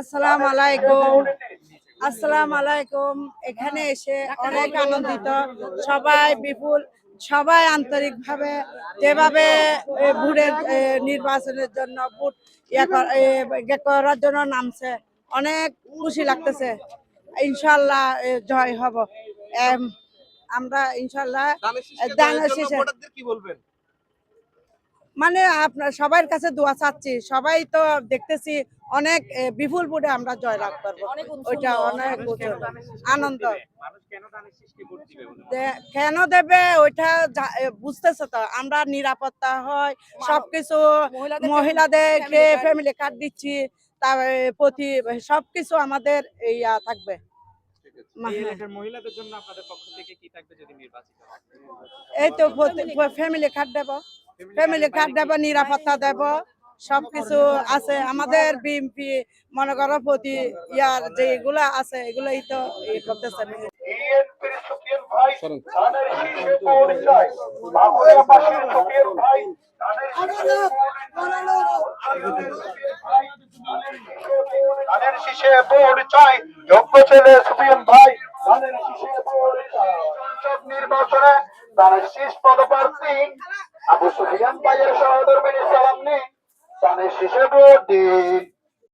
আসসালামু আলাইকুম। আসসালামু আলাইকুম। এখানে এসে অনেক আনন্দিত, সবাই বিপুল, সবাই আন্তরিকভাবে যেভাবে ভোটের নির্বাচনের জন্য ভোট করার জন্য নামছে, অনেক খুশি লাগতেছে। ইনশাল্লাহ জয় হব। এম, আমরা ইনশাল্লাহ দানের শেষে কি বলবেন? মানে আপনার সবার কাছে দোয়া চাচ্ছি, সবাই তো দেখতেছি অনেক বিপুল ভোটে আমরা জয়লাভ করবো। ওইটা অনেক আনন্দ। কেন দেবে ওইটা বুঝতেছে তো, আমরা নিরাপত্তা হয় সবকিছু, মহিলাদেরকে ফ্যামিলি কার্ড দিচ্ছি, তারপরে প্রতি সবকিছু আমাদের ইয়া থাকবে। মহিলাদের জন্য আপনাদের পক্ষ থেকে কি থাকবে যদি নির্বাচিত হয়? এই তো ফ্যামিলি কার্ড দেব, নিরাপত্তা দেব, সবকিছু আছে আমাদের বিএমপি। মনে করো প্রতি ইয়ার যেগুলো আছে এগুলোই তো করতেছে। ধানের শীষে ভোট চাই, যোগ্য ছেলে সুফিয়ান ভাই। ধানের শীষে ভোট চাই, সংসদ নির্বাচনে ধানের শীষ পদপ্রার্থী আবু সুফিয়ান ভাইয়ের সহধর্মিনী সালাম নিন, ধানের শীষে ভোট দিন।